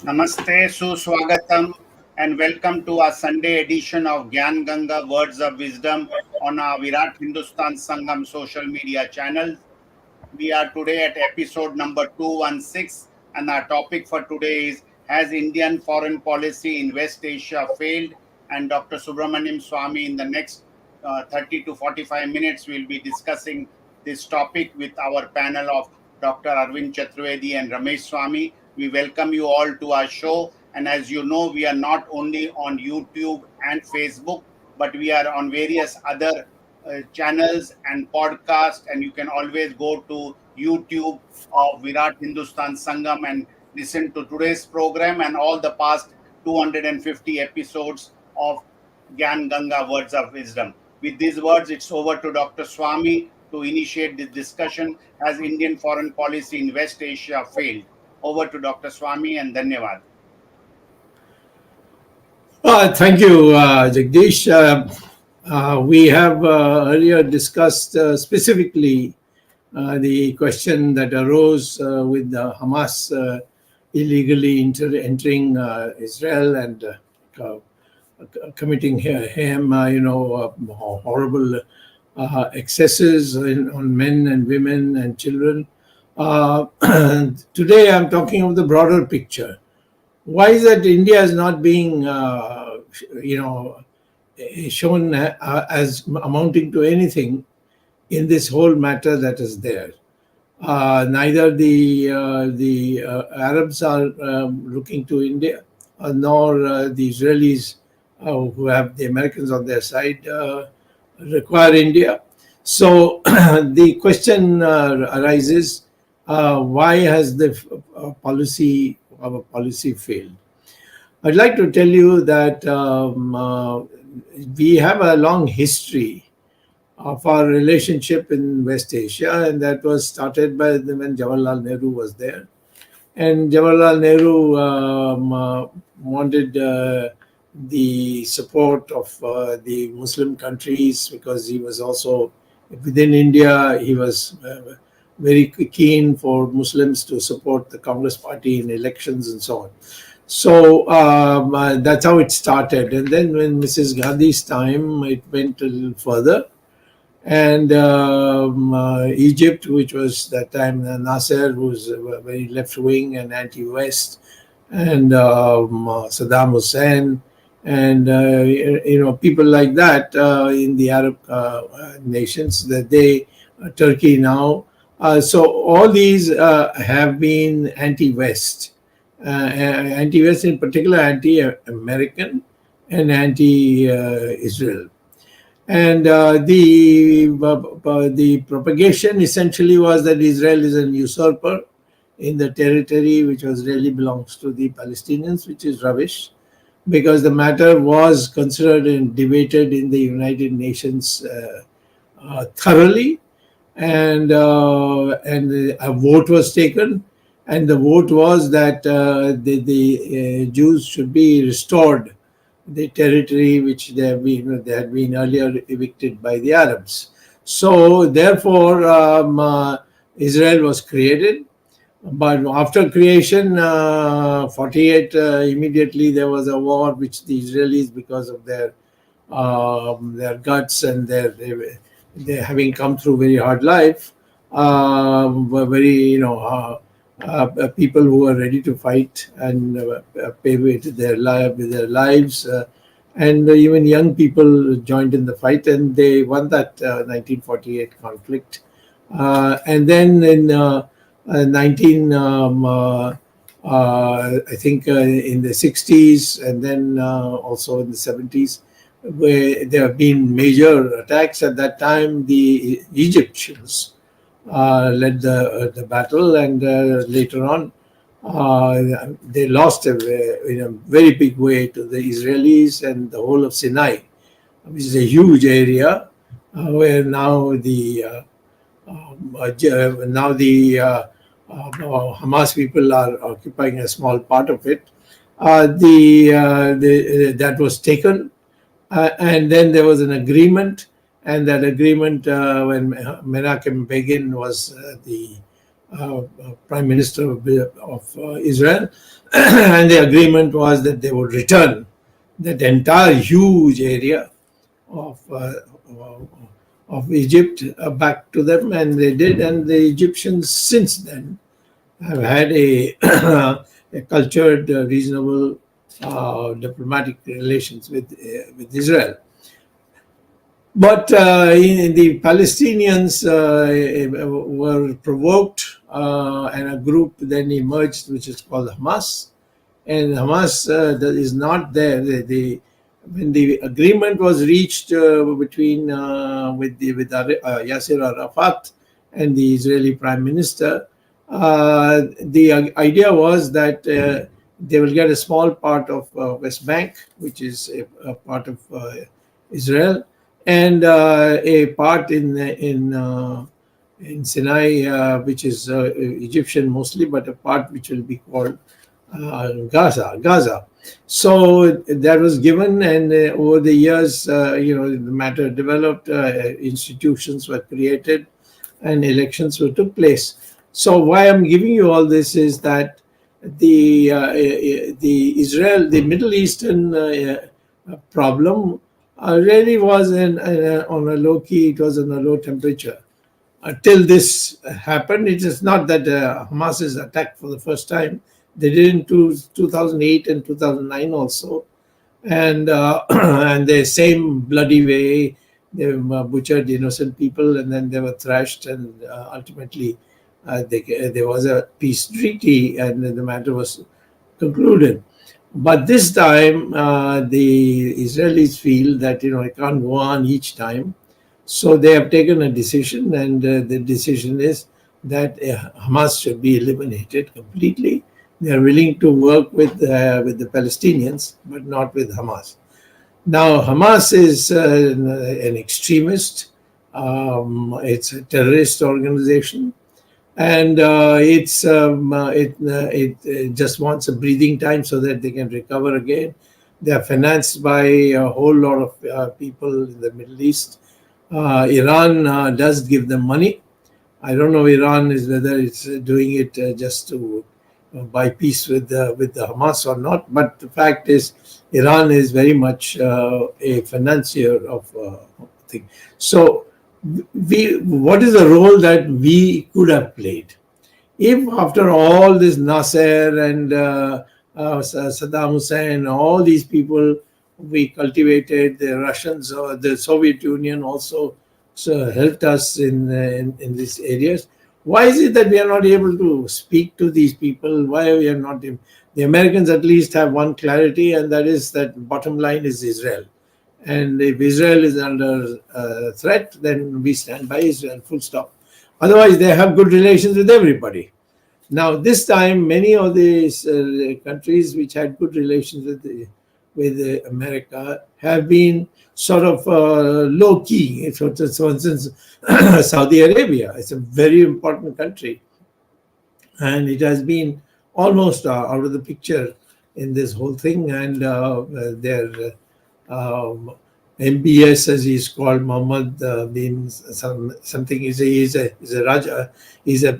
Namaste, Suswagatam, and welcome to our Sunday edition of Gyan Ganga Words of Wisdom on our Virat Hindustan Sangam social media channels. We are today at episode number 216, and our topic for today is Has Indian foreign policy in West Asia failed? And Dr. Subramanian Swamy, in the next 30 to 45 minutes, will be discussing this topic with our panel of Dr. Arvind Chaturvedi and Ramesh Swamy. We welcome you all to our show. And as you know, we are not only on YouTube and Facebook, but we are on various other channels and podcasts, and you can always go to YouTube of Virat Hindustan Sangam and listen to today's program and all the past 250 episodes of Gyan Ganga Words of Wisdom. With these words, it's over to Dr. Swamy to initiate this discussion. Has Indian foreign policy in West Asia failed? Over to Dr. Swamy and Dhanyavad. Thank you, Jagdish. We have earlier discussed specifically the question that arose with Hamas illegally entering Israel and committing horrible excesses on men and women and children. Today, I'm talking of the broader picture. Why is that India is not being, shown as amounting to anything in this whole matter that is there? Neither the Arabs are looking to India, nor the Israelis, who have the Americans on their side, require India. So the question arises: why has the our policy failed? I'd like to tell you that we have a long history of our relationship in West Asia, and that was started by when Jawaharlal Nehru was there. And Jawaharlal Nehru wanted the support of the Muslim countries, because he was also within India. He was very keen for Muslims to support the Congress party in elections and so on. So that's how it started. And then when Mrs. Gandhi's time, it went a little further. And Egypt, which was that time Nasser, who was very left-wing and anti-West, and Saddam Hussein, and people like that in the Arab nations, that Turkey now. So all these have been anti-West, anti-West in particular, anti-American and anti-Israel. And the propagation essentially was that Israel is an usurper in the territory which really belongs to the Palestinians, which is rubbish, because the matter was considered and debated in the United Nations thoroughly. And a vote was taken, and the vote was that the Jews should be restored the territory which they had been earlier evicted by the Arabs. So therefore, Israel was created. But after creation, 48, immediately there was a war which the Israelis, because of their guts and they having come through very hard life, were very, people who were ready to fight and pay with their lives. And even young people joined in the fight, and they won that 1948 conflict. And then in I think in the 60s, and then also in the 70s, where there have been major attacks. At that time, the Egyptians led the battle, and later on they lost in a very big way to the Israelis, and the whole of Sinai, which is a huge area where now the Hamas people are occupying a small part of it. That was taken, and then there was an agreement, and that agreement, when Menachem Begin was the Prime Minister of Israel, and the agreement was that they would return that entire huge area of Egypt back to them, and they did. And the Egyptians since then have had a, a cultured, reasonable diplomatic relations with Israel. But the Palestinians were provoked, and a group then emerged, which is called Hamas. And Hamas that is not there. When the agreement was reached between Yasser Arafat and the Israeli Prime Minister, the idea was that they will get a small part of West Bank, which is a part of Israel, and a part in Sinai, which is Egyptian mostly, but a part which will be called Gaza. So that was given, and over the years, the matter developed. Institutions were created, and elections took place. So why I'm giving you all this is that the Middle Eastern problem really was on a low key. It was on a low temperature. Till this happened, it is not that Hamas is attacked for the first time. They did in 2008 and 2009 also. And and the same bloody way, they butchered innocent people, and then they were thrashed, and ultimately there was a peace treaty, and the matter was concluded. But this time, the Israelis feel that it can't go on each time, so they have taken a decision, and the decision is that Hamas should be eliminated completely. They are willing to work with the Palestinians, but not with Hamas. Now, Hamas is an extremist. It's a terrorist organization, and it just wants a breathing time so that they can recover again. They are financed by a whole lot of people in the Middle East. Iran does give them money. I don't know Iran is whether it's doing it just to buy peace with the Hamas or not. But the fact is, Iran is very much a financier of thing. So, what is the role that we could have played? If after all this Nasser and Saddam Hussein, all these people we cultivated, the Russians or the Soviet Union also helped us in these areas. Why is it that we are not able to speak to these people? Why we are not? The Americans at least have one clarity, and that is that bottom line is Israel. And if Israel is under threat, then we stand by Israel, full stop. Otherwise, they have good relations with everybody. Now, this time, many of these countries which had good relations with America have been sort of low key. For instance, Saudi Arabia is a very important country, and it has been almost out of the picture in this whole thing. And their MBS, as he's called, Mohammed bin something. He's a Raja. He's a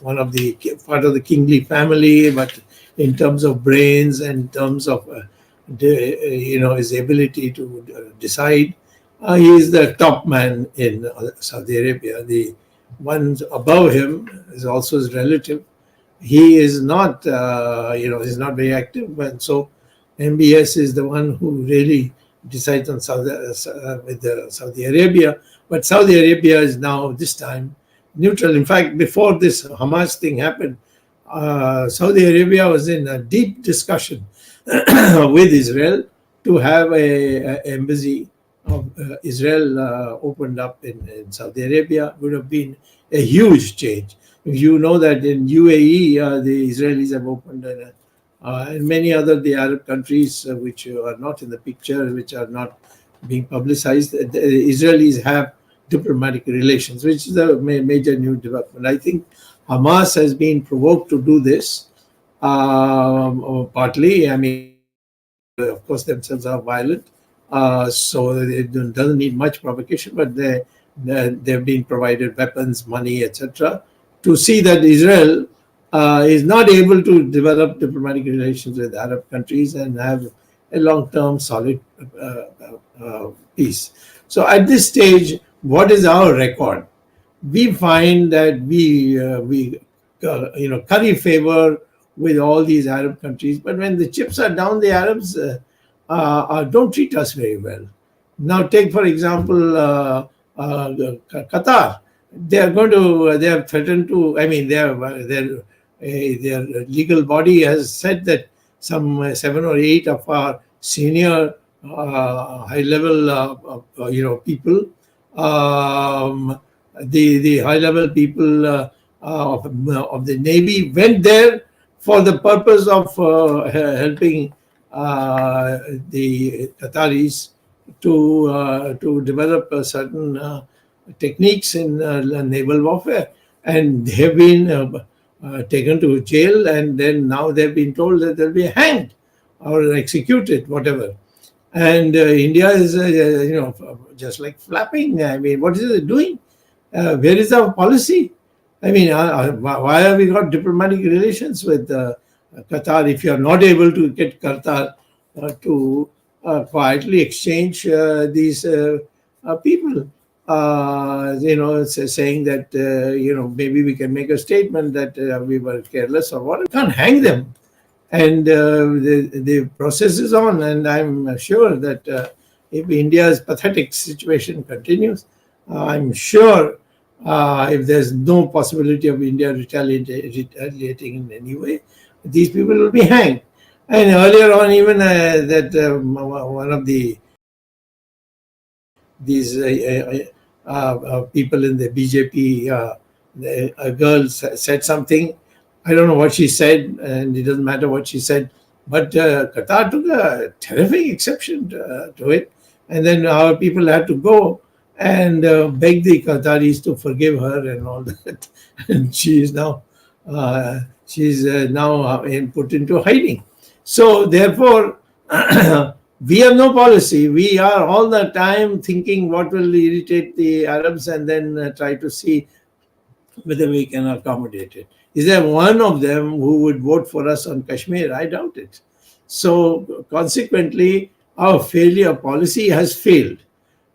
one of the part of the kingly family, but in terms of brains and in terms of his ability to decide, he is the top man in Saudi Arabia. The one above him is also his relative. He is not, he's not very active, and so MBS is the one who really decides on Saudi Arabia. But Saudi Arabia is now this time neutral. In fact, before this Hamas thing happened, Saudi Arabia was in a deep discussion with Israel to have a embassy of Israel opened up in Saudi Arabia. Would have been a huge change. You know that in UAE, the Israelis have opened and many other the Arab countries which are not in the picture, which are not being publicized. The Israelis have diplomatic relations, which is a major new development. I think Hamas has been provoked to do this, partly. I mean, of course, themselves are violent, so it doesn't need much provocation, but they've been provided weapons, money, etc., to see that Israel is not able to develop diplomatic relations with Arab countries and have a long-term solid peace. So at this stage, what is our record? We find that we curry favor with all these Arab countries, but when the chips are down, the Arabs don't treat us very well. Now, take for example Qatar. They have threatened to. I mean, their legal body has said that some 7 or 8 of our senior high-level people, the high-level people of the Navy went there for the purpose of helping the Qataris to develop certain techniques in naval warfare, and they have been taken to jail, and then now they've been told that they'll be hanged or executed, whatever. And India is, just like flapping. I mean, what is it doing? Where is our policy? I mean, why have we got diplomatic relations with Qatar if you are not able to get Qatar to quietly exchange these people? Saying that, maybe we can make a statement that we were careless or what. We can't hang them. And the process is on, and I'm sure that if India's pathetic situation continues, I'm sure if there's no possibility of India retaliating in any way, these people will be hanged. And earlier on, even one of these people in the BJP, a girl said something. I don't know what she said, and it doesn't matter what she said. But Qatar took a terrific exception to it. And then our people had to go and beg the Qataris to forgive her and all that. And she is now put into hiding. So therefore, we have no policy. We are all the time thinking what will irritate the Arabs, and then try to see whether we can accommodate it. Is there one of them who would vote for us on Kashmir? I doubt it. So consequently, our failure policy has failed.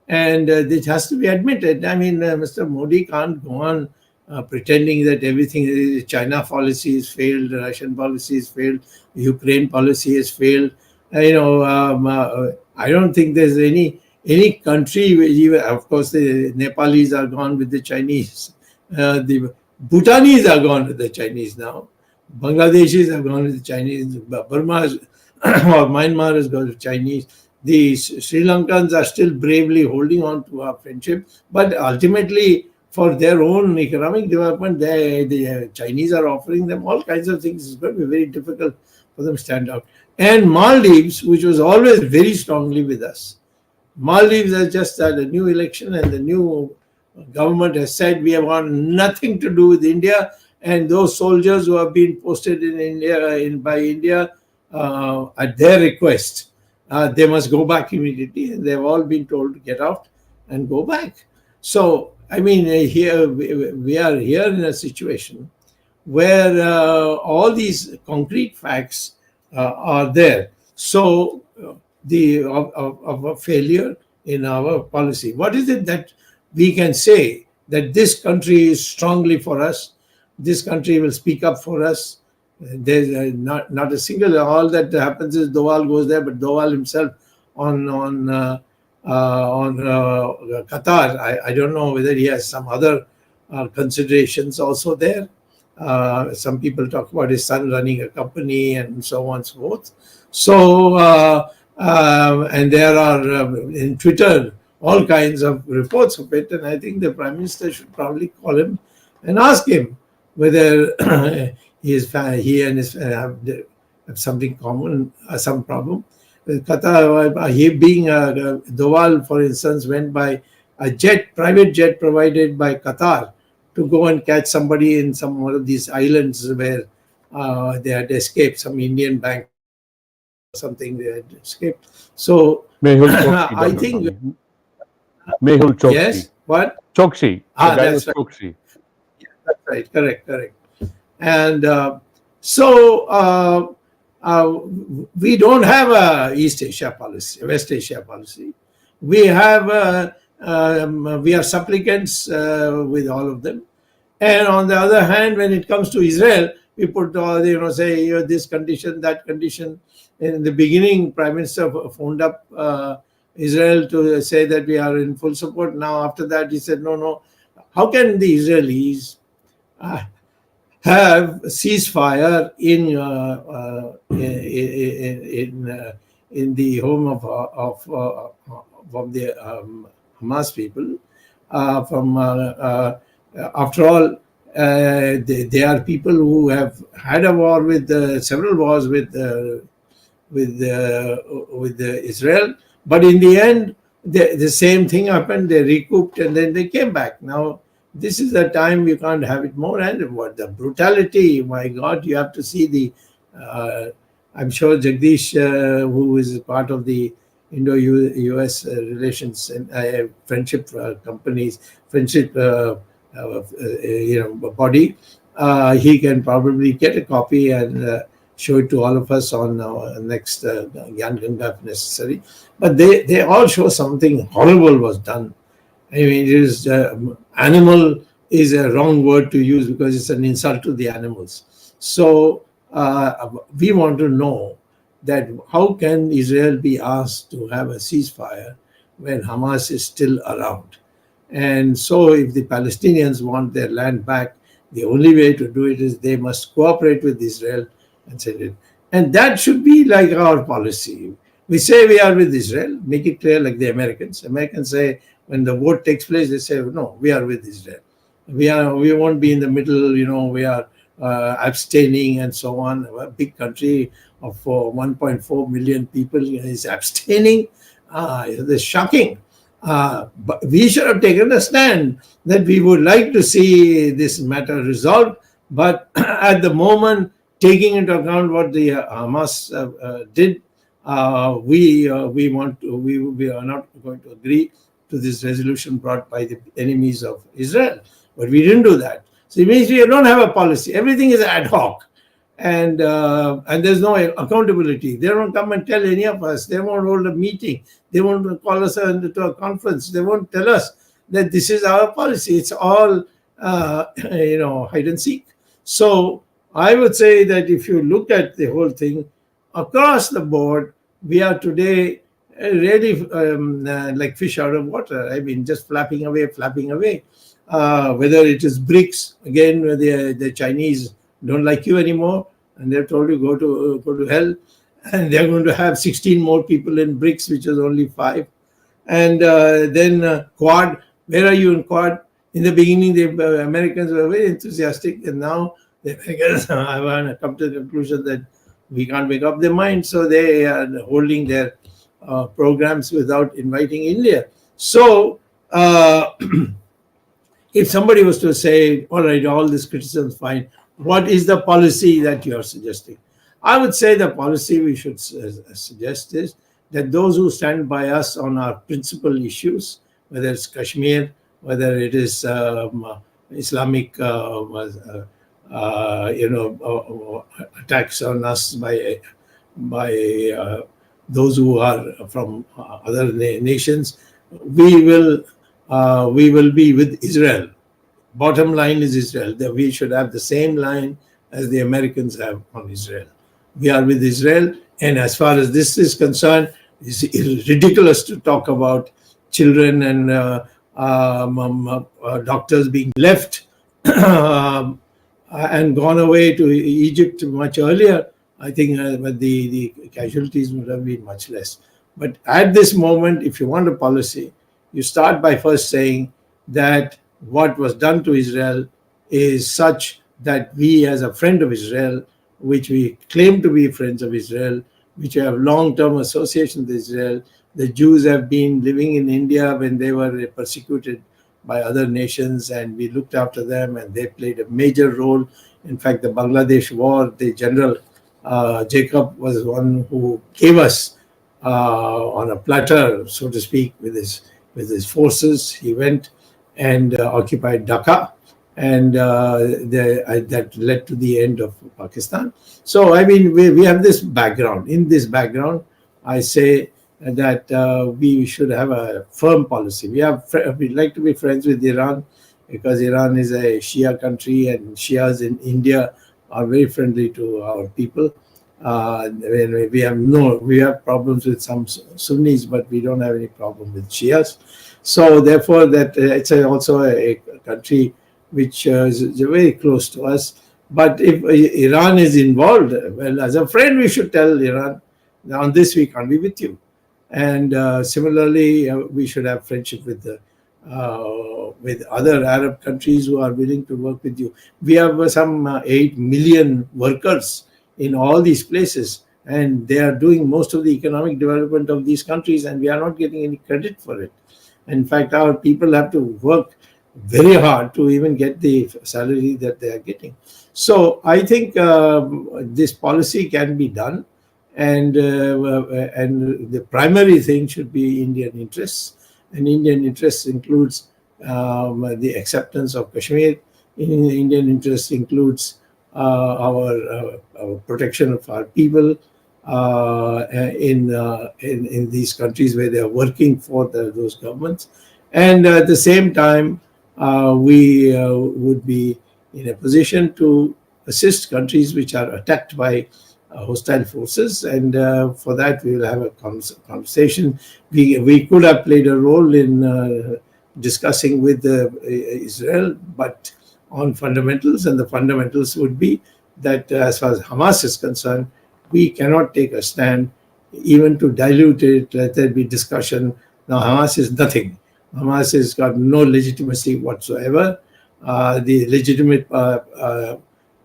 And this has to be admitted. I mean, Mr. Modi can't go on pretending that everything, China policy has failed, Russian policy has failed, Ukraine policy has failed. I don't think there's any country, even, of course, the Nepalis are gone with the Chinese. The Bhutanese are gone with the Chinese now. Bangladeshis have gone with the Chinese. Burma or Myanmar has gone with the Chinese. The Sri Lankans are still bravely holding on to our friendship, but ultimately, for their own economic development, the Chinese are offering them all kinds of things. It's going to be very difficult for them to stand out. And Maldives, which was always very strongly with us, Maldives has just had a new election, and the new government has said we have got nothing to do with India, and those soldiers who have been posted in India by India at their request, they must go back immediately, and they've all been told to get out and go back. So, I mean, here we are here in a situation where all these concrete facts are there. So, of a failure in our policy. What is it that we can say that this country is strongly for us? This country will speak up for us. There's not a single. All that happens is Doval goes there, but Doval himself on Qatar, I don't know whether he has some other considerations also there. Some people talk about his son running a company and so on and so forth. So and there are in Twitter all kinds of reports of it, and I think the Prime Minister should probably call him and ask him whether he and his have something common, some problem. Qatar, he being Doval, for instance, went by a private jet provided by Qatar to go and catch somebody in some one of these islands where they had escaped, some Indian bank or something they had escaped. So Mehul Chokshi, I think Mehul Chokshi. yes. What? Chokshi. The guy was That's right. Chokshi. That's right. Correct. And so we don't have a East Asia policy, West Asia policy. We have we are supplicants with all of them. And on the other hand, when it comes to Israel, we put say this condition, that condition. In the beginning, Prime Minister phoned up Israel to say that we are in full support. Now, after that, he said, no. How can the Israelis have ceasefire in the home of the Hamas people? After all, they are people who have had a war with several wars with Israel, but in the end, the same thing happened. They recouped and then they came back. Now, this is the time you can't have it more. And what the brutality, my God, you have to see the. I'm sure Jagdish, who is part of the Indo-US relations and friendship companies, friendship body, he can probably get a copy and show it to all of us on next Gyan Ganga if necessary. But they all show something horrible was done. I mean, it is animal is a wrong word to use because it's an insult to the animals. So we want to know that how can Israel be asked to have a ceasefire when Hamas is still around? And so if the Palestinians want their land back, the only way to do it is they must cooperate with Israel and send it. And that should be like our policy. We say we are with Israel, make it clear like the Americans. Americans say when the vote takes place, they say, no, we are with Israel. We won't be in the middle, we are abstaining and so on. A big country of 1.4 million people is abstaining. It's shocking. But we should have taken a stand that we would like to see this matter resolved. But at the moment, taking into account what the Hamas did, we are not going to agree to this resolution brought by the enemies of Israel. But we didn't do that. So it means we don't have a policy. Everything is ad hoc. And there's no accountability. They don't come and tell any of us. They won't hold a meeting. They won't call us to a conference. They won't tell us that this is our policy. It's all, hide and seek. So I would say that if you look at the whole thing, across the board, we are today really like fish out of water. I mean, just flapping away. Whether it is BRICS, again, the Chinese don't like you anymore, and they've told you go to hell, and they're going to have 16 more people in BRICS, which is only 5. And then Quad, where are you in Quad? In the beginning, the Americans were very enthusiastic, and now the Americans have come to the conclusion that we can't make up their mind, so they are holding their programs without inviting India. So if somebody was to say, all right, all this criticism is fine, what is the policy that you are suggesting? I would say the policy we should suggest is that those who stand by us on our principal issues, whether it's Kashmir, whether it is Islamic attacks on us by those who are from other nations, we will be with Israel. Bottom line is Israel, that we should have the same line as the Americans have on Israel. We are with Israel, and as far as this is concerned, it's ridiculous to talk about children and doctors being left and gone away to Egypt much earlier. I think the casualties would have been much less. But at this moment, if you want a policy, you start by first saying that what was done to Israel is such that we, as a friend of Israel, which we claim to be friends of Israel, which have long-term association with Israel, the Jews have been living in India when they were persecuted by other nations, and we looked after them, and they played a major role. In fact, the Bangladesh war, the General Jacob was one who gave us on a platter, so to speak, with his forces. He went and occupied Dhaka, and that led to the end of Pakistan. So, I mean, we have this background. In this background, I say that we should have a firm policy. We'd like to be friends with Iran because Iran is a Shia country, and Shias in India are very friendly to our people. We have problems with some Sunnis, but we don't have any problem with Shias. So therefore, that it's also a country which is very close to us. But if Iran is involved, well, as a friend, we should tell Iran, on this we can't be with you. And similarly, we should have friendship with other Arab countries who are willing to work with you. We have some 8 million workers in all these places, and they are doing most of the economic development of these countries, and we are not getting any credit for it. In fact, our people have to work very hard to even get the salary that they are getting. So I think this policy can be done, and the primary thing should be Indian interests. And Indian interests includes the acceptance of Kashmir. Indian interests includes our protection of our people in these countries where they are working for those governments. And at the same time, we would be in a position to assist countries which are attacked by hostile forces, and for that we will have a conversation. We could have played a role in discussing with Israel, but on fundamentals, and the fundamentals would be that as far as Hamas is concerned, we cannot take a stand even to dilute it. Let there be discussion. Now, Hamas is nothing. Hamas has got no legitimacy whatsoever. The legitimate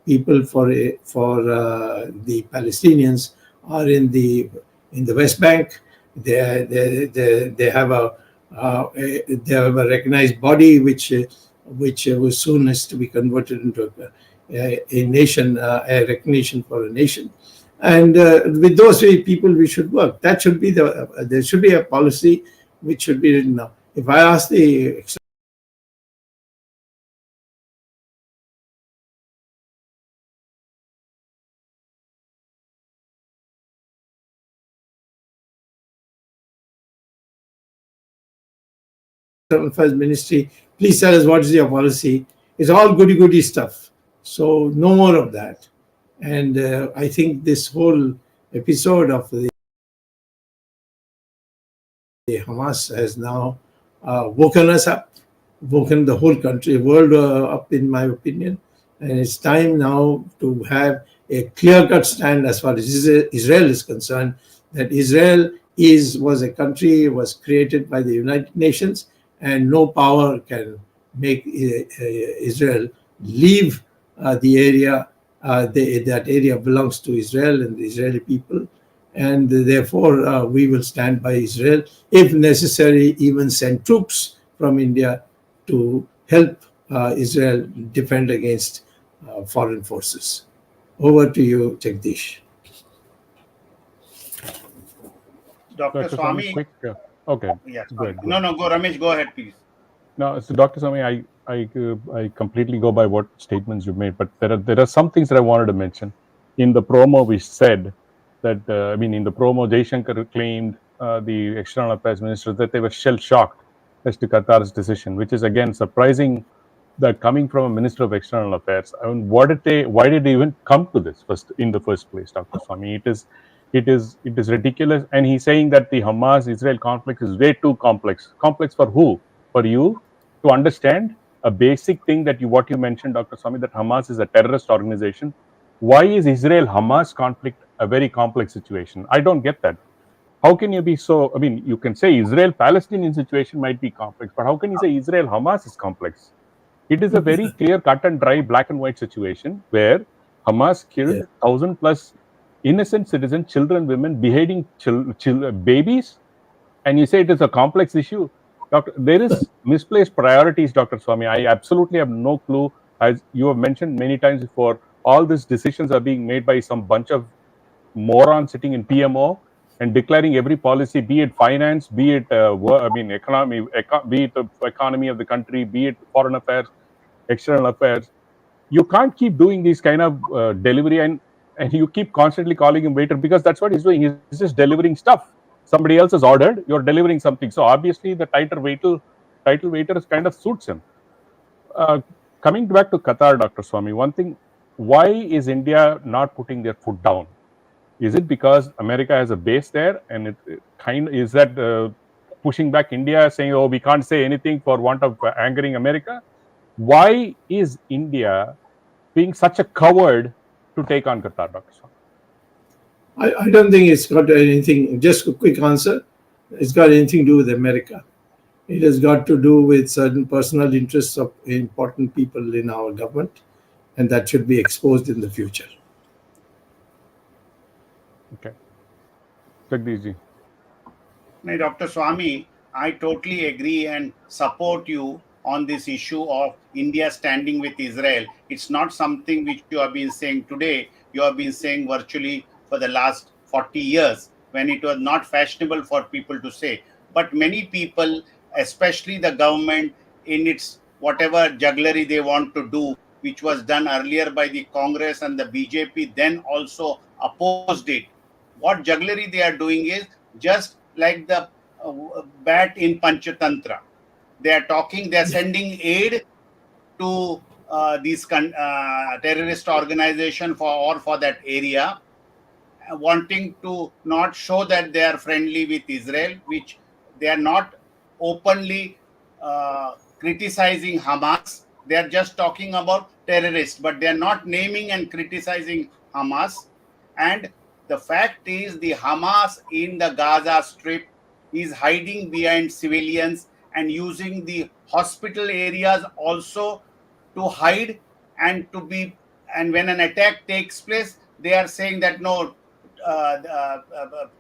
people for the Palestinians are in the West Bank. They have a recognized body which was soon has to be converted into a nation, a recognition for a nation. And with those people, we should work. That should be there should be a policy which should be written now. If I ask the Affairs Ministry, please tell us what is your policy. It's all goody stuff. So no more of that. And I think this whole episode of the Hamas has now woken us up, woken the whole world up, in my opinion. And it's time now to have a clear-cut stand as far as Israel is concerned, that Israel was a country, was created by the United Nations, and no power can make Israel leave the area. That area belongs to Israel and the Israeli people, and therefore we will stand by Israel, if necessary, even send troops from India to help Israel defend against foreign forces. Over to you, Jagdish. Dr. Swamy. Quick, okay. Yes. Go ahead. No, go Ramesh, go ahead, please. No, so Dr. Swamy, I completely go by what statements you've made, but there are some things that I wanted to mention. In the promo, we said that in the promo, Jaishankar claimed the External Affairs Minister that they were shell-shocked as to Qatar's decision, which is again surprising that coming from a Minister of External Affairs. I mean, why did they even come to this in the first place, Dr. Swamy? It is ridiculous. And he's saying that the Hamas-Israel conflict is way too complex. Complex for who? For you to understand a basic thing that what you mentioned, Dr. Swamy, that Hamas is a terrorist organization. Why is Israel-Hamas conflict a very complex situation? I don't get that. How can you be so? I mean, you can say Israel-Palestinian situation might be complex, but how can you say Israel-Hamas is complex? It is a very clear, cut and dry, black and white situation where Hamas killed 1,000+ innocent citizens, children, women, beheading babies, and you say it is a complex issue. There is misplaced priorities, Dr. Swamy. I absolutely have no clue. As you have mentioned many times before, all these decisions are being made by some bunch of morons sitting in PMO. and declaring every policy, be it finance, be it economy, be it the economy of the country, be it foreign affairs, external affairs. You can't keep doing these kind of delivery, and you keep constantly calling him waiter, because that's what he's doing. He's just delivering stuff. Somebody else has ordered, you're delivering something. So obviously the title waiter kind of suits him. Coming back to Qatar, Dr. Swami, one thing, why is India not putting their foot down? Is it because America has a base there, and is that pushing back India, saying, oh, we can't say anything for want of angering America? Why is India being such a coward to take on Qatar, Dr. Swami? I don't think it's got anything, just a quick answer, it's got anything to do with America. It has got to do with certain personal interests of important people in our government, and that should be exposed in the future. Okay. Jagdish. No, Dr. Swamy, I totally agree and support you on this issue of India standing with Israel. It's not something which you have been saying today. You have been saying virtually for the last 40 years, when it was not fashionable for people to say. But many people, especially the government, in its whatever jugglery they want to do, which was done earlier by the Congress and the BJP, then also opposed it. What jugglery they are doing is just like the bat in Panchatantra. They are talking, they are sending aid to these terrorist organization for that area, wanting to not show that they are friendly with Israel, which they are not openly criticizing Hamas. They are just talking about terrorists, but they are not naming and criticizing Hamas. And the fact is, the Hamas in the Gaza Strip is hiding behind civilians and using the hospital areas also to hide and to be. And when an attack takes place, they are saying that no,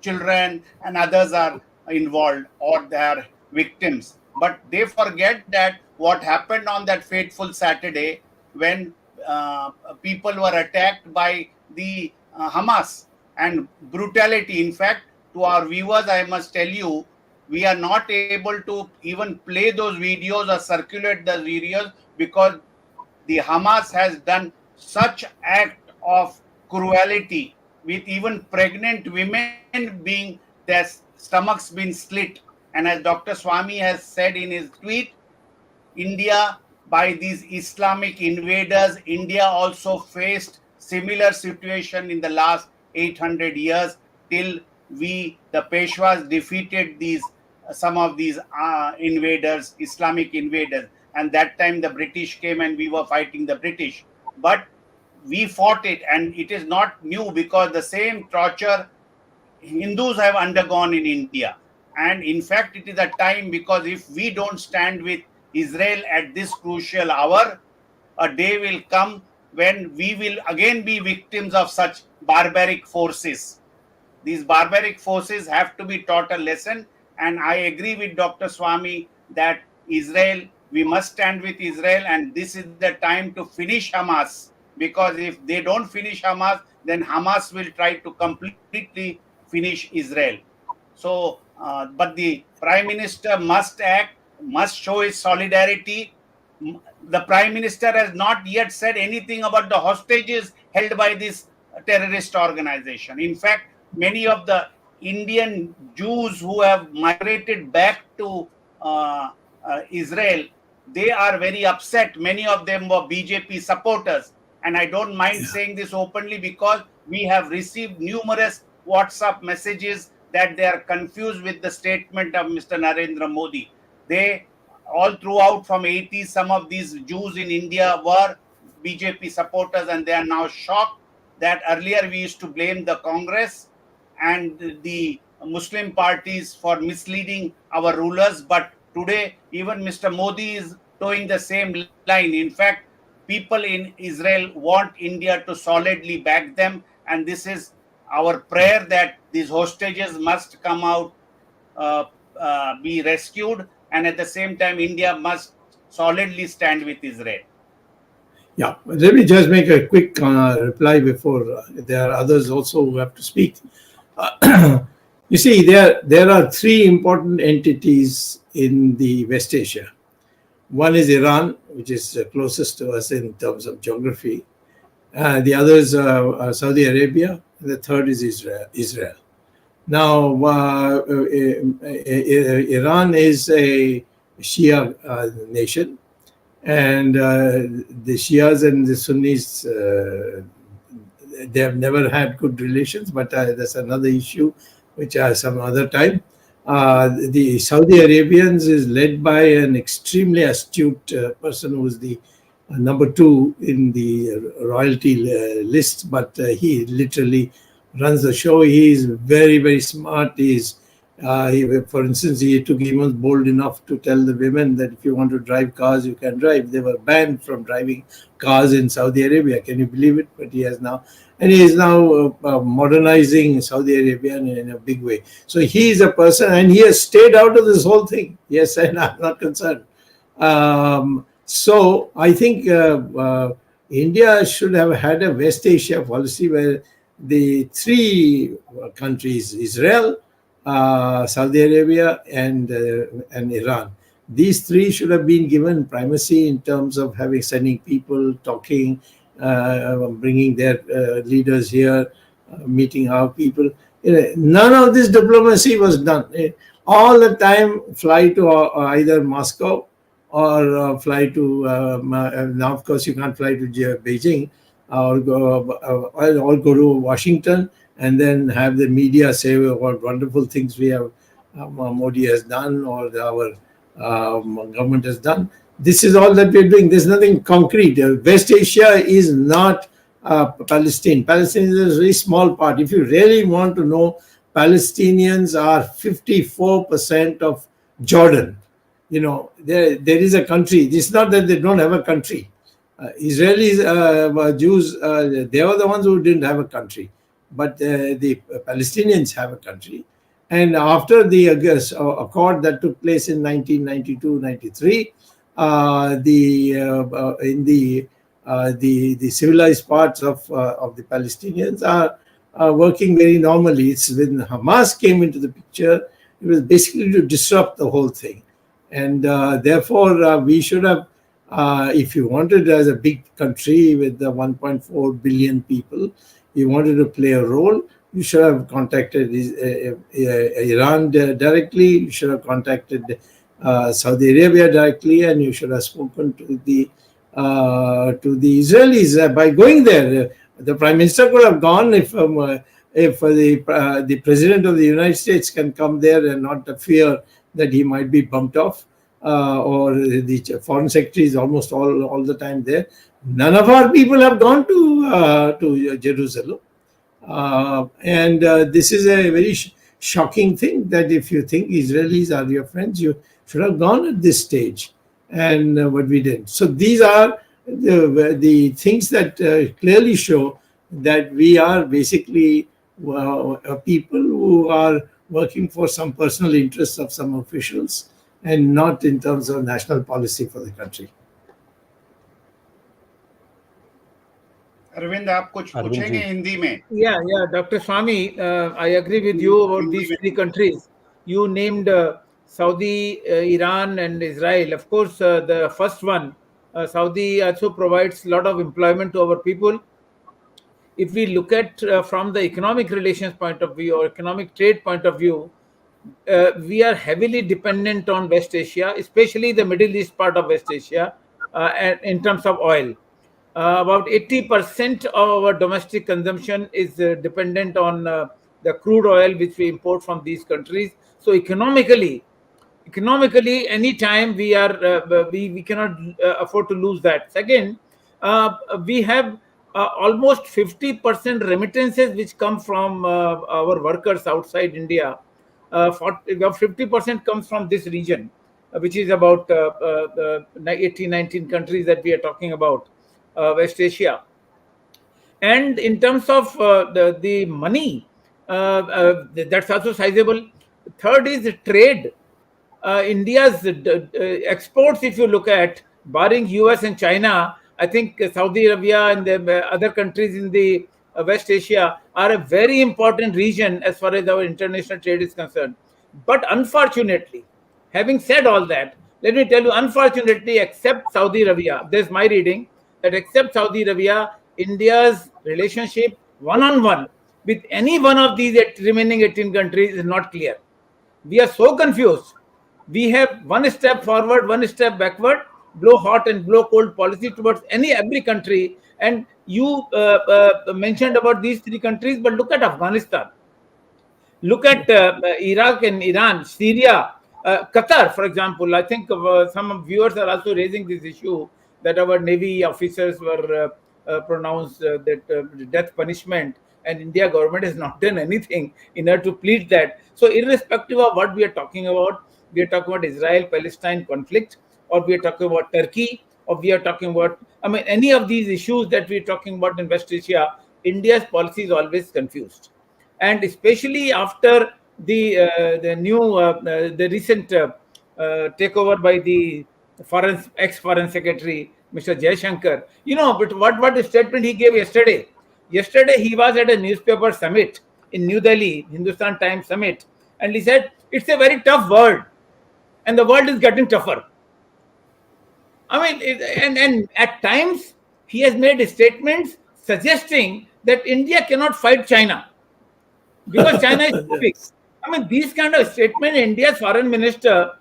children and others are involved or they are victims. But they forget that what happened on that fateful Saturday when people were attacked by the Hamas, and brutality. In fact, to our viewers, I must tell you, we are not able to even play those videos or circulate those videos because the Hamas has done such act of cruelty, with even pregnant women being, their stomachs been slit. And as Dr. Swamy has said in his tweet, India, by these Islamic invaders, India also faced similar situation in the last 800 years till the Peshwas defeated some of these invaders, Islamic invaders. And that time the British came and we were fighting the British. But we fought it, and it is not new because the same torture Hindus have undergone in India. And in fact, it is a time, because if we don't stand with Israel at this crucial hour, a day will come when we will again be victims of such barbaric forces. These barbaric forces have to be taught a lesson. And I agree with Dr. Swamy that Israel, we must stand with Israel, and this is the time to finish Hamas. Because if they don't finish Hamas, then Hamas will try to completely finish Israel. So, but the Prime Minister must act, must show his solidarity. The Prime Minister has not yet said anything about the hostages held by this terrorist organization. In fact, many of the Indian Jews who have migrated back to Israel, they are very upset. Many of them were BJP supporters. And I don't mind saying this openly because we have received numerous WhatsApp messages that they are confused with the statement of Mr. Narendra Modi. They, all throughout from 80s, some of these Jews in India were BJP supporters, and they are now shocked that earlier we used to blame the Congress and the Muslim parties for misleading our rulers. But today, even Mr. Modi is towing the same line. In fact, people in Israel want India to solidly back them. And this is our prayer that these hostages must come out, be rescued. And at the same time, India must solidly stand with Israel. Yeah, let me just make a quick reply before there are others also who have to speak. You see, there are three important entities in the West Asia. One is Iran, which is closest to us in terms of geography. The other is Saudi Arabia, and the third is Israel. Now, Iran is a Shia nation, and the Shias and the Sunnis, they have never had good relations, but that's another issue, which some other time. The Saudi Arabians is led by an extremely astute person who is the number two in the royalty list, but he literally runs the show. He is very, very smart. For instance, he was bold enough to tell the women that if you want to drive cars, you can drive. They were banned from driving cars in Saudi Arabia. Can you believe it? But he is now modernizing Saudi Arabia in a big way. So he is a person, and he has stayed out of this whole thing. Yes, and I'm not concerned. So I think India should have had a West Asia policy where the three countries, Israel, Saudi Arabia, and Iran, these three should have been given primacy in terms of sending people, talking, bringing their leaders here, meeting our people. None of this diplomacy was done. All the time, fly to either Moscow or fly to, now of course you can't fly to Beijing, or go to Washington and then have the media say what wonderful things Modi has done, or our government has done. This is all that we're doing. There's nothing concrete. West Asia is not Palestine. Palestine is a very small part. If you really want to know, Palestinians are 54% of Jordan. There is a country. It's not that they don't have a country. Israelis, Jews, they were the ones who didn't have a country. But the Palestinians have a country. And after the accord that took place in 1992-93, the civilized parts of the Palestinians are working very normally. It's when Hamas came into the picture, it was basically to disrupt the whole thing. And therefore, we should have, if you wanted as a big country with the 1.4 billion people, you wanted to play a role, you should have contacted Iran directly, you should have contacted Saudi Arabia directly, and you should have spoken to the Israelis by going there. The Prime Minister could have gone if the President of the United States can come there and not fear that he might be bumped off, or the Foreign Secretary is almost all the time there. None of our people have gone to Jerusalem. And this is a very shocking thing, that if you think Israelis are your friends, you should have gone at this stage. And what we did. So these are the things that clearly show that we are basically people who are working for some personal interests of some officials, and not in terms of national policy for the country. Arvind, आप कुछ पूछेंगे हिंदी में? Yeah, Dr. Swamy, I agree with you about these three countries. You named Saudi, Iran, and Israel. Of course, the first one, Saudi, also provides a lot of employment to our people. If we look at from the economic relations point of view or economic trade point of view, we are heavily dependent on West Asia, especially the Middle East part of West Asia, in terms of oil. About 80% of our domestic consumption is dependent on the crude oil which we import from these countries. So economically, anytime we cannot afford to lose that. Second, we have almost 50% remittances which come from our workers outside India. 50% comes from this region, which is about 19 countries that we are talking about. West Asia. And in terms of the money, that's also sizable. Third is trade. India's exports, if you look at, barring US and China, I think Saudi Arabia and the other countries in the West Asia are a very important region as far as our international trade is concerned. But unfortunately, having said all that, let me tell you, unfortunately, except Saudi Arabia, there's my reading that except Saudi Arabia, India's relationship one-on-one with any one of these remaining 18 countries is not clear. We are so confused. We have one step forward, one step backward, blow hot and blow cold policy towards every country. And you mentioned about these three countries, but look at Afghanistan. Look at Iraq and Iran, Syria, Qatar, for example. I think some viewers are also raising this issue that our Navy officers were pronounced that death punishment, and India government has not done anything in order to plead that. So irrespective of what we are talking about Israel-Palestine conflict, or we are talking about Turkey, or we are talking about, any of these issues that we are talking about in West Asia, India's policy is always confused. And especially after the recent takeover by the ex-foreign secretary, Mr. Jaishankar. But what statement he gave yesterday? Yesterday he was at a newspaper summit in New Delhi, Hindustan Times summit, and he said it's a very tough world, and the world is getting tougher. And at times he has made statements suggesting that India cannot fight China because China is too big. These kind of statement, India's foreign minister,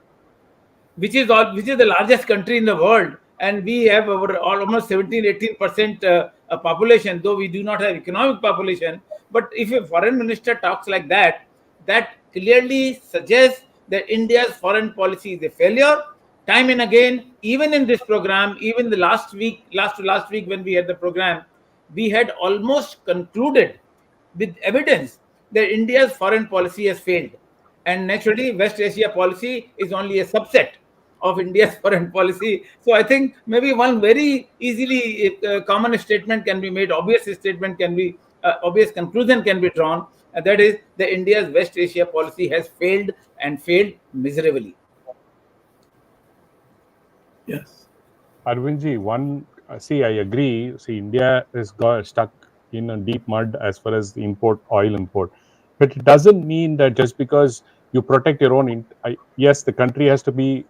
which is the largest country in the world, and we have over almost 17-18% population, though we do not have economic population. But if a foreign minister talks like that, that clearly suggests that India's foreign policy is a failure. Time and again, even in this program, even the last week when we had the program, we had almost concluded with evidence that India's foreign policy has failed. And naturally, West Asia policy is only a subset of India's foreign policy. So I think maybe one very easily common statement can be made, obvious conclusion can be drawn, and that is that India's West Asia policy has failed, and failed miserably. Yes. Arvindji, I agree. India has got stuck in a deep mud as far as the oil import. But it doesn't mean that just because you protect your own, yes, the country has to be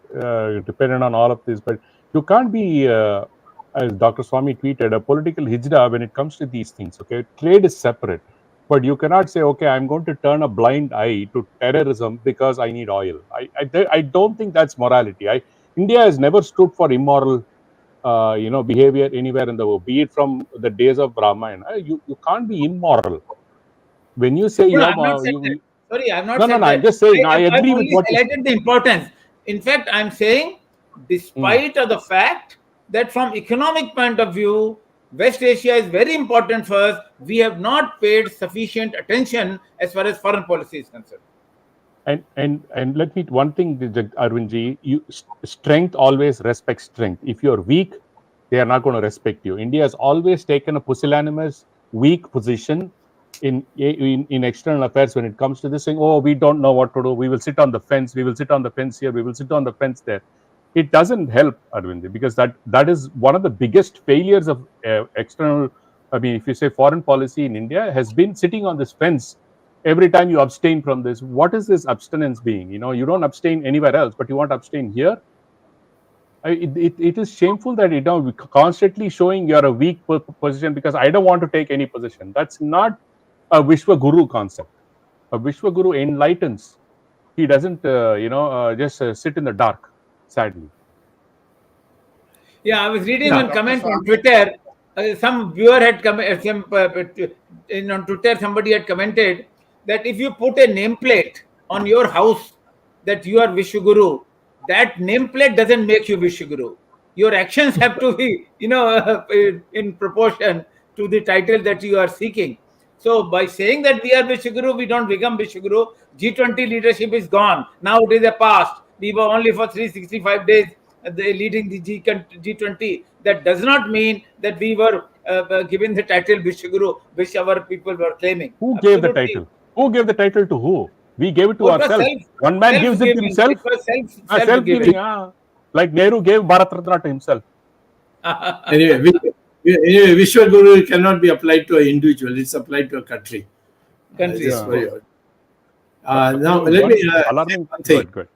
dependent on all of this, but you can't be, as Dr. Swamy tweeted, a political hijra when it comes to these things. Okay, trade is separate, but you cannot say, okay, I'm going to turn a blind eye to terrorism because I need oil. I don't think that's morality. India has never stood for immoral behavior anywhere in the world, be it from the days of Ramayana. You can't be immoral. When you say I'm not saying that. I'm just saying I agree with what you highlighted the importance. In fact, I'm saying, despite of the fact that from economic point of view, West Asia is very important for us, we have not paid sufficient attention as far as foreign policy is concerned. And let me one thing, Arvindji, strength always respects strength. If you're weak, they are not going to respect you. India has always taken a pusillanimous, weak position in external affairs when it comes to this, saying, oh, we don't know what to do. We will sit on the fence. We will sit on the fence here. We will sit on the fence there. It doesn't help, Arvindji, because that is one of the biggest failures of external. If you say foreign policy in India has been sitting on this fence. Every time you abstain from this, what is this abstinence being? You don't abstain anywhere else, but you want to abstain here. It is shameful that we're constantly showing you're a weak position because I don't want to take any position. That's not a Vishwa Guru concept. A Vishwa Guru enlightens. He doesn't, just sit in the dark. Sadly. Yeah, I was reading one comment on Twitter. Some viewer had commented on Twitter. Somebody had commented that if you put a nameplate on your house that you are Vishwaguru, that nameplate doesn't make you Vishwaguru. Your actions have to be, in proportion to the title that you are seeking. So by saying that we are Vishwaguru, we don't become Vishwaguru. G20 leadership is gone. Now it is a past. We were only for 365 days leading the G20. That does not mean that we were given the title Vishwaguru, which our people were claiming. Who gave the title? Who gave the title to who? We gave it to ourselves. One man gives it himself. Self-giving. Like Nehru gave Bharat Ratna to himself. Anyway, Anyway, Vishwaguru cannot be applied to an individual. It's applied to a country. Country, Just of for course. your. Now, let me say alarming. one thing. Good.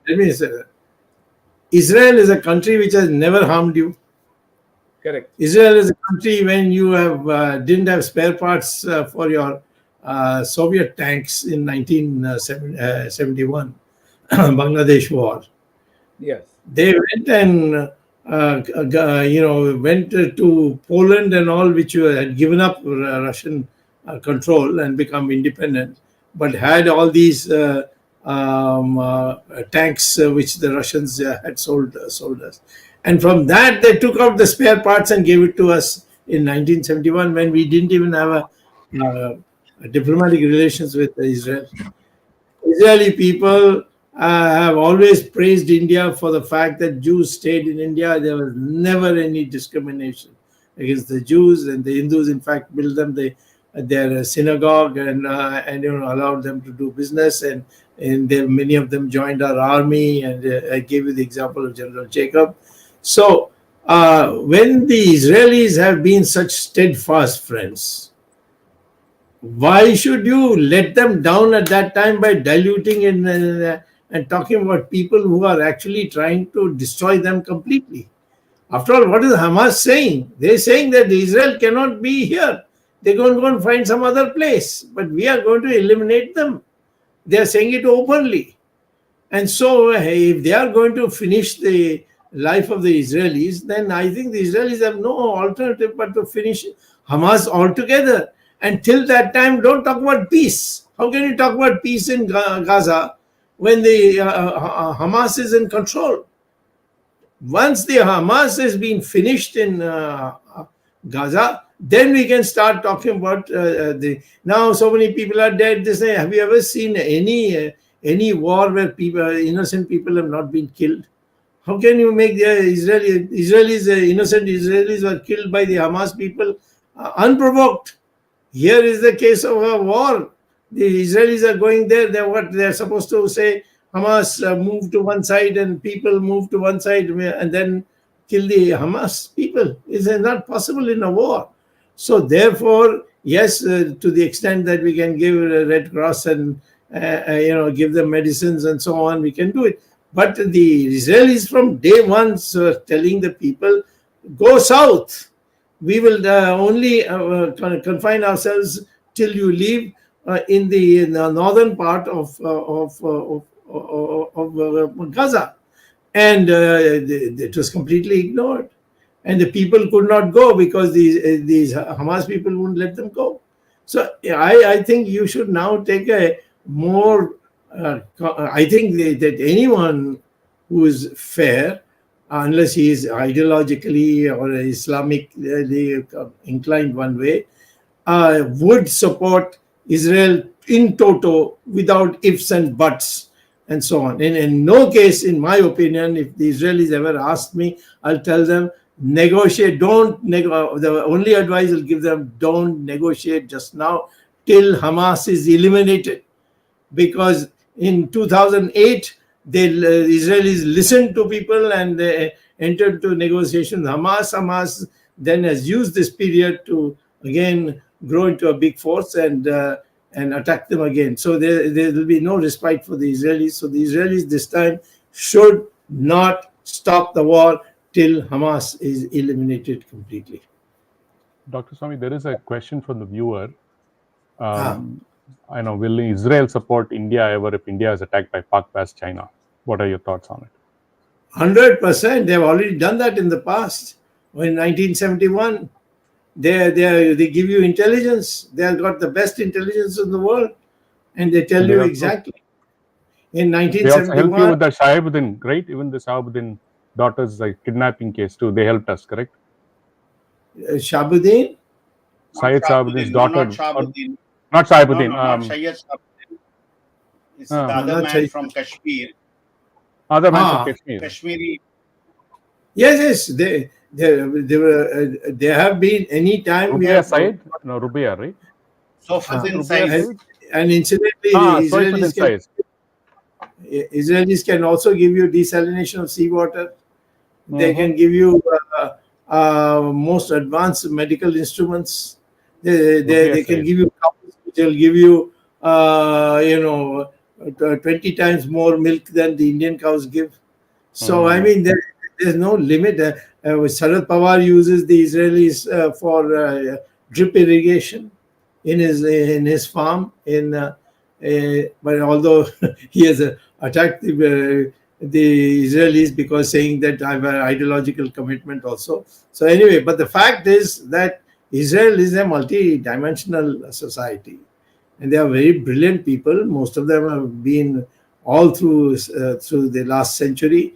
Let me say that. Israel is a country which has never harmed you. Correct. Israel is a country when you have didn't have spare parts for your Soviet tanks in 1971, Bangladesh war. Yes. They went and went to Poland and all, which had given up Russian control and become independent, but had all these tanks which the Russians had sold us. And from that, they took out the spare parts and gave it to us in 1971 when we didn't even have a diplomatic relations with Israel. Israeli people have always praised India for the fact that Jews stayed in India. There was never any discrimination against the Jews, and the Hindus, in fact, built them their synagogue and allowed them to do business. And many of them joined our army. And I gave you the example of General Jacob. So when the Israelis have been such steadfast friends, why should you let them down at that time by diluting and talking about people who are actually trying to destroy them completely? After all, what is Hamas saying? They're saying that Israel cannot be here. They're going to go and find some other place, but we are going to eliminate them. They're saying it openly. And so if they are going to finish the life of the Israelis, then I think the Israelis have no alternative but to finish Hamas altogether. And till that time, don't talk about peace. How can you talk about peace in Gaza when the Hamas is in control? Once the Hamas has been finished in Gaza, then we can start talking about now so many people are dead. They say, have you ever seen any war where innocent people have not been killed? How can you make the innocent Israelis were killed by the Hamas people unprovoked? Here is the case of a war. The Israelis are going there. They're supposed to say Hamas move to one side and people move to one side and then kill the Hamas people. It's not possible in a war. So therefore, yes, to the extent that we can give a Red Cross and give them medicines and so on, we can do it. But the Israelis from day one were telling the people, go south. We will only confine ourselves till you leave in the northern part of Gaza. And it was completely ignored. And the people could not go because these Hamas people wouldn't let them go. So I think you should now take a more, I think that anyone who is fair, unless he is ideologically or Islamically inclined one way, would support Israel in toto without ifs and buts and so on. And in no case, in my opinion, if the Israelis ever ask me, I'll tell them, negotiate, the only advice I'll give them, don't negotiate just now till Hamas is eliminated. Because in 2008, the Israelis listened to people and they entered into negotiations. Hamas then has used this period to again grow into a big force and attack them again. So there will be no respite for the Israelis. So the Israelis this time should not stop the war till Hamas is eliminated completely. Dr. Swamy, there is a question from the viewer. I know, will Israel support India ever if India is attacked by Pak-based China? What are your thoughts on it? 100%. They've already done that in the past. In 1971, they give you intelligence. They have got the best intelligence in the world, and they tell you exactly. In 1971, they also help you with the Shahabuddin, right? Even the Shahabuddin daughter's kidnapping case too. They helped us, correct? Shahabuddin? Syed Shahabuddin's daughter. Not Shahabuddin. Not Shahabuddin. Not Syed Shahabuddin. It's the other man from Kashmir. Other man from Kashmir. Kashmiri. Yes. They have been any time. Rubiya Syed? No, Rubiya, right? Saifuddin Syed. And incidentally, the Israelis can also give you desalination of seawater. They can give you most advanced medical instruments. They can Nuclear give you cows which will give you, 20 times more milk than the Indian cows give. So, I mean, there's no limit. Sharad Pawar uses the Israelis for drip irrigation in his farm. But although he has attacked the Israelis because saying that I have an ideological commitment also. So anyway, but the fact is that Israel is a multi-dimensional society, and they are very brilliant people. Most of them have been all through the last century.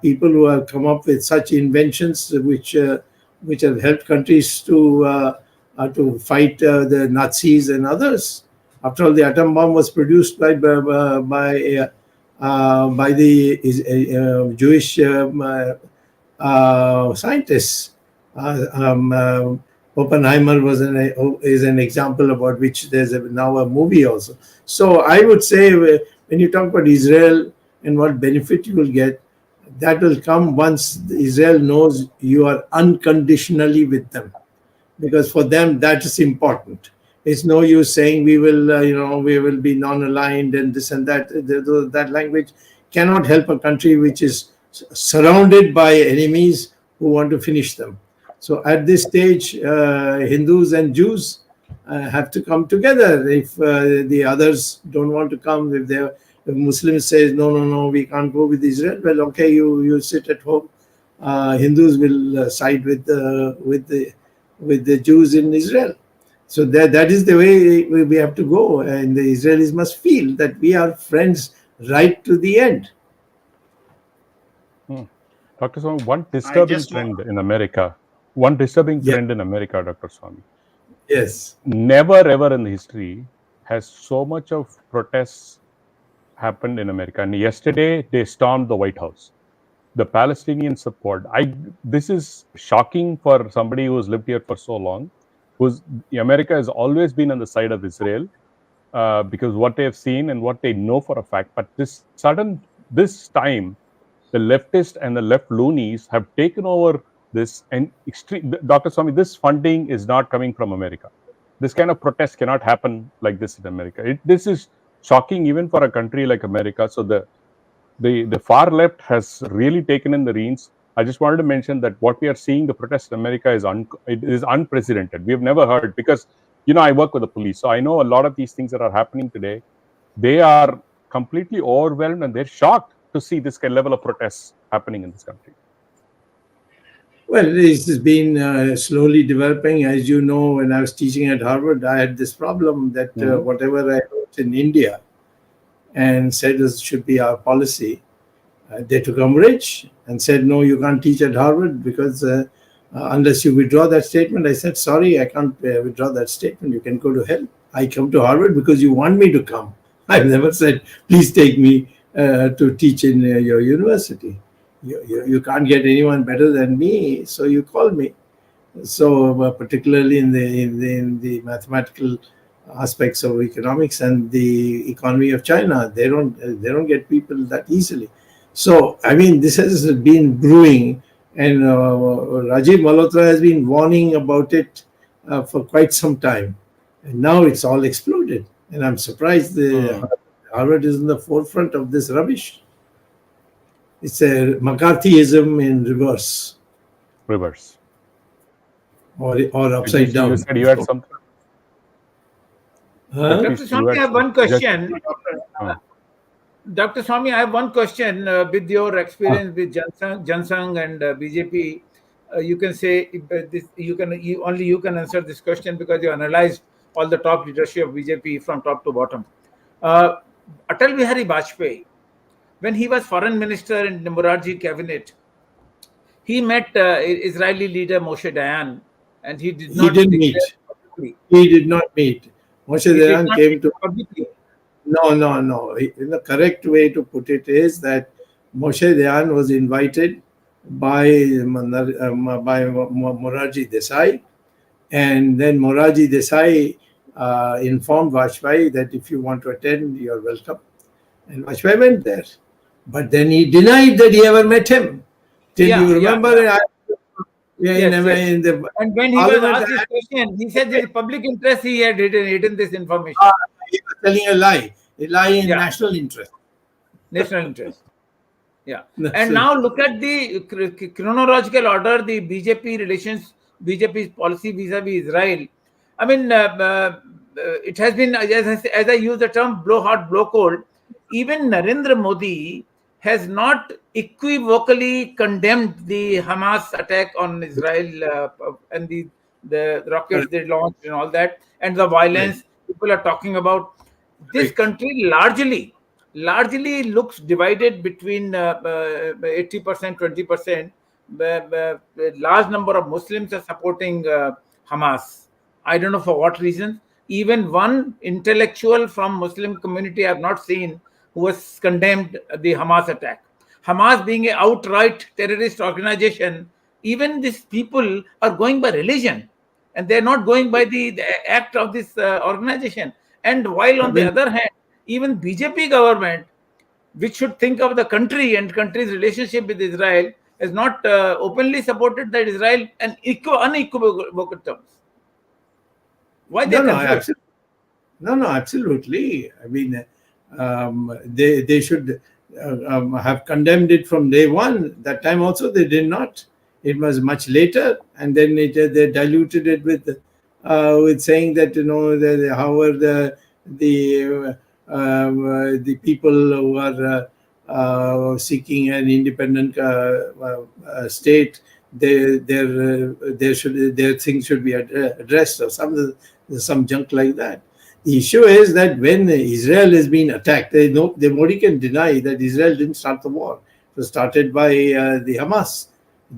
People who have come up with such inventions which have helped countries to fight the Nazis and others. After all, the atom bomb was produced by the Jewish scientists. Oppenheimer is an example about which there's now a movie also. So I would say when you talk about Israel and what benefit you will get, that will come once Israel knows you are unconditionally with them, because for them that is important. It's no use saying we will be non-aligned and this and that. That language cannot help a country which is surrounded by enemies who want to finish them. So at this stage, Hindus and Jews have to come together. If the others don't want to come, if Muslims say no, we can't go with Israel, well, okay, you sit at home. Hindus will side with the Jews in Israel. So that is the way we have to go, and the Israelis must feel that we are friends right to the end. Dr. Swami, one disturbing trend in America, Dr. Swami. Yes. Never ever in the history has so much of protests happened in America. And yesterday they stormed the White House. The Palestinian support. This is shocking for somebody who's lived here for so long. America has always been on the side of Israel because what they have seen and what they know for a fact. But this time, the leftist and the left loonies have taken over this. And Dr. Swami, this funding is not coming from America. This kind of protest cannot happen like this in America. This is shocking even for a country like America. So the far left has really taken in the reins. I just wanted to mention that what we are seeing, the protest in America is unprecedented. We have never heard, because, I work with the police. So I know a lot of these things that are happening today. They are completely overwhelmed and they're shocked to see this kind of level of protests happening in this country. Well, this has been slowly developing. As you know, when I was teaching at Harvard, I had this problem that whatever I wrote in India and said this should be our policy, they took umbrage and said, no, you can't teach at Harvard because unless you withdraw that statement. I said, sorry, I can't withdraw that statement. You can go to hell. I come to Harvard because you want me to come. I've never said, please take me to teach in your university. You can't get anyone better than me, so you call me. So particularly in the mathematical aspects of economics and the economy of China, they don't get people that easily. So I mean, this has been brewing, and Rajiv Malhotra has been warning about it for quite some time, and now it's all exploded. And I'm surprised Harvard is in the forefront of this rubbish. It's a McCarthyism in reverse. Or upside down. You said you had something. Dr. Swami, I have one question. Dr. Swami, I have one question. With your experience with Jansang and BJP, you can say only you can answer this question because you analyzed all the top leadership of BJP from top to bottom. Atal Bihari Vajpayee, when he was foreign minister in the Morarji cabinet, he met Israeli leader Moshe Dayan, and he did not meet. He did not meet. Moshe Dayan came to publicly. No. The correct way to put it is that Moshe Dayan was invited by Morarji Desai, and then Morarji Desai informed Vajpayee that if you want to attend, you're welcome. And Vajpayee went there. But then he denied that he ever met him. You remember, Yeah, Yes, yes. in the And when he was Parliament, asked this question, he said there is public interest. He had written this information. he was telling a lie in Yeah, national interest. national interest. Yeah. And National now look at the chronological order, the BJP relations, BJP's policy vis-a-vis Israel. I mean, it has been, as I use the term blow hot, blow cold, even Narendra Modi has not equivocally condemned the Hamas attack on Israel and the rockets correct, they launched and all that, and the correct, violence people are talking about. This correct. country largely looks divided between 80%, 20%. A large number of Muslims are supporting Hamas. I don't know for what reason. Even one intellectual from Muslim community I have not seen who has condemned the Hamas attack. Hamas being an outright terrorist organization, even these people are going by religion, and they're not going by the act of this organization. And while I on the mean, other hand, even BJP government, which should think of the country and country's relationship with Israel, has not openly supported that Israel and unequivocal terms. Why no, they're no, confused? absolutely. No, absolutely. I mean, they should have condemned it from day one. That time also they did not. It was much later, and then they diluted it with saying that however the people who are seeking an independent state, their things should be addressed, or some junk like that. The issue is that when Israel has been attacked, nobody can deny that Israel didn't start the war. It was started by the Hamas.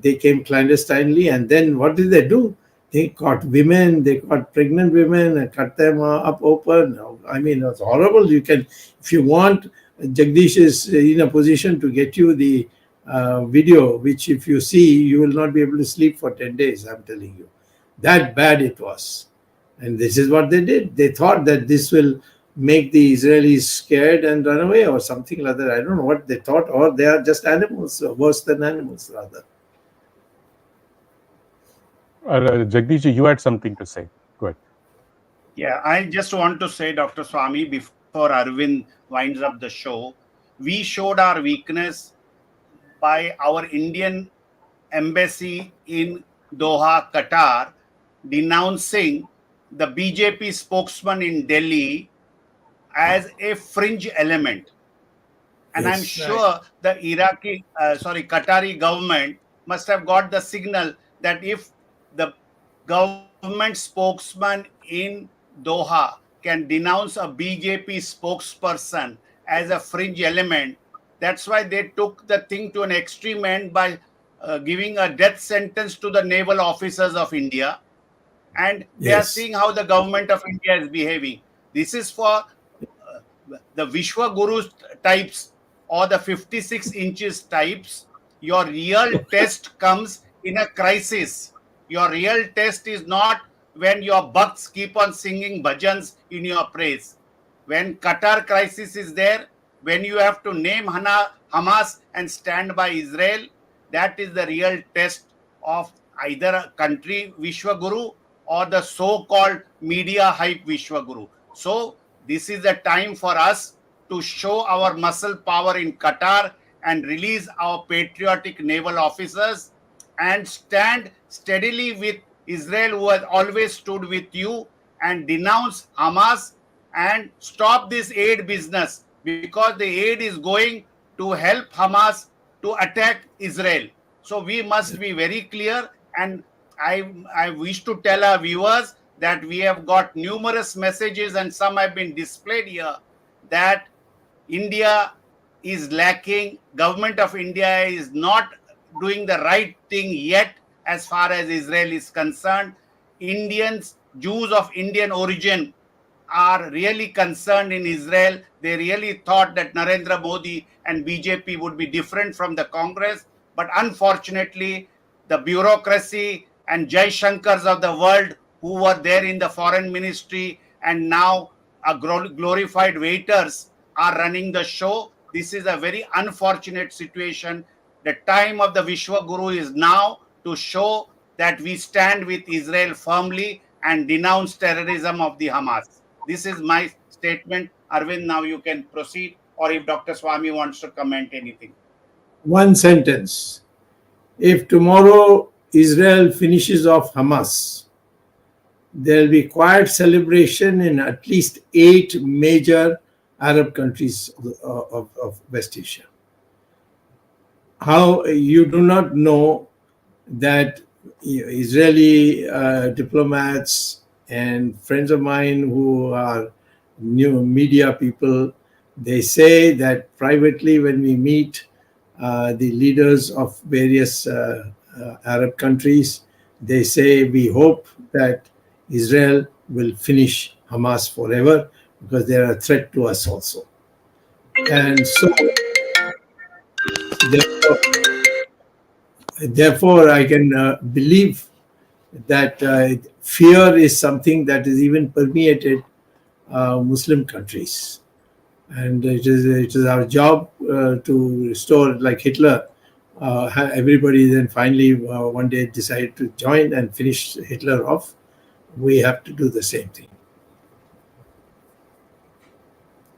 They came clandestinely, and then what did they do? They caught women, they caught pregnant women and cut them up open. I mean, it's horrible. You can, if you want, Jagdish is in a position to get you the video, which if you see, you will not be able to sleep for 10 days, I'm telling you. That bad it was. And this is what they did. They thought that this will make the Israelis scared and run away or something like that. I don't know what they thought, or they are just animals, worse than animals, rather. Jagdish, you had something to say. Go ahead. Yeah, I just want to say, Dr. Swamy, before Arvind winds up the show, we showed our weakness by our Indian embassy in Doha, Qatar, denouncing the BJP spokesman in Delhi as a fringe element. And I'm Yes. sure the Qatari government must have got the signal that if the government spokesman in Doha can denounce a BJP spokesperson as a fringe element, that's why they took the thing to an extreme end by giving a death sentence to the naval officers of India. And they are Yes. seeing how the government of India is behaving. This is for the Vishwa Guru types or the 56 inches types. Your real test comes in a crisis. Your real test is not when your bhakts keep on singing bhajans in your praise. When Qatar crisis is there, when you have to name Hamas and stand by Israel, that is the real test of either a country Vishwa Guru or the so-called media hype Vishwa Guru. So this is the time for us to show our muscle power in Qatar and release our patriotic naval officers and stand steadily with Israel, who has always stood with you, and denounce Hamas and stop this aid business, because the aid is going to help Hamas to attack Israel. So we must be very clear. And I wish to tell our viewers that we have got numerous messages, and some have been displayed here, that India is lacking. Government of India is not doing the right thing yet as far as Israel is concerned. Indians, Jews of Indian origin, are really concerned in Israel. They really thought that Narendra Modi and BJP would be different from the Congress. But unfortunately, the bureaucracy and Jai Shankars of the world, who were there in the foreign ministry and now are glorified waiters, are running the show. This is a very unfortunate situation. The time of the Vishwa Guru is now to show that we stand with Israel firmly and denounce terrorism of the Hamas. This is my statement. Arvind, now you can proceed, or if Dr. Swami wants to comment anything. One sentence. If tomorrow Israel finishes off Hamas, there will be quiet celebration in at least 8 major Arab countries of West Asia. How you do not know that Israeli diplomats and friends of mine who are new media people, they say that privately when we meet the leaders of various Arab countries, they say we hope that Israel will finish Hamas forever because they are a threat to us also. And so, therefore I can believe that fear is something that is even permeated Muslim countries. And it is our job to restore, like Hitler. Everybody then finally one day decided to join and finish Hitler off. We have to do the same thing.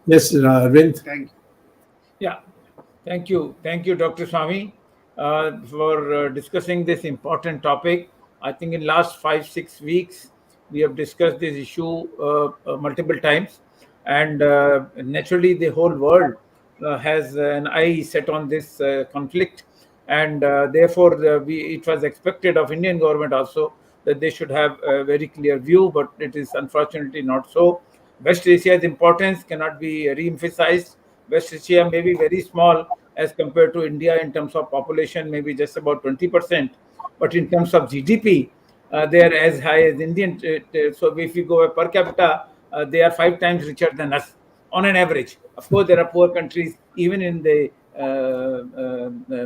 Yes, Arvind. Thank you. Yeah, thank you, Dr. Swami, for discussing this important topic. I think in last 5-6 weeks we have discussed this issue multiple times, and naturally the whole world has an eye set on this conflict, and therefore it was expected of Indian government also that they should have a very clear view, but it is unfortunately not so. West Asia's importance cannot be re-emphasized. West Asia may be very small as compared to India in terms of population, maybe just about 20%. But in terms of GDP, they are as high as Indian. So if you go per capita, they are 5 times richer than us on an average. Of course, there are poor countries even in the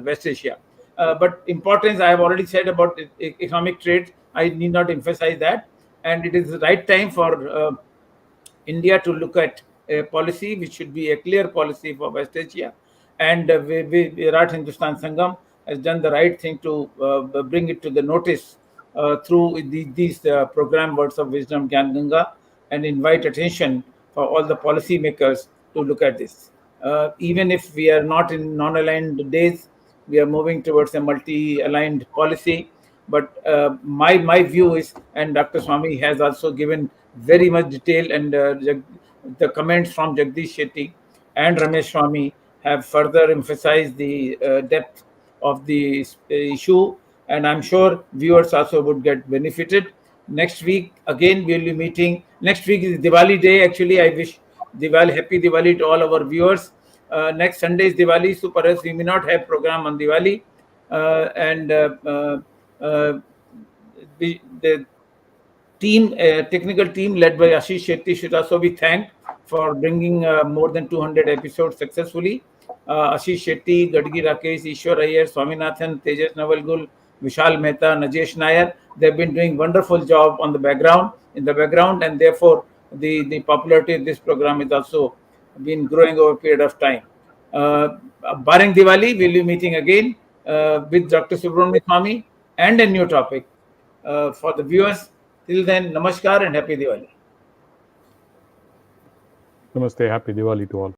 West Asia. But importance, I have already said about economic trade. I need not emphasize that. And it is the right time for India to look at a policy which should be a clear policy for West Asia. And Virat Hindustan Sangam has done the right thing to bring it to the notice through these program Words of Wisdom, Gyan Ganga, and invite attention for all the policymakers to look at this. Even if we are not in non-aligned days, we are moving towards a multi-aligned policy. But my view is, and Dr. Swami has also given very much detail, and the comments from Jagdish Shetty and Ramesh Swami have further emphasized the depth of the issue, and I'm sure viewers also would get benefited. Next week again we'll be meeting. Next week is Diwali day. Actually, I wish happy Diwali to all our viewers. Next Sunday is Diwali, so perhaps we may not have program on Diwali, and the team, technical team led by Ashish Shetty should also be thanked for bringing more than 200 episodes successfully. Ashish Shetty, Gadgi Rakesh, Ishwar Iyer, Swaminathan, Tejas Navalgul, Vishal Mehta, Najesh Nair, they've been doing wonderful job on the background, and therefore the popularity of this program has also been growing over a period of time. Barring Diwali, we'll be meeting again with Dr. Subramanian Swami and a new topic. For the viewers, till then, namaskar and happy Diwali. Namaste, happy Diwali to all.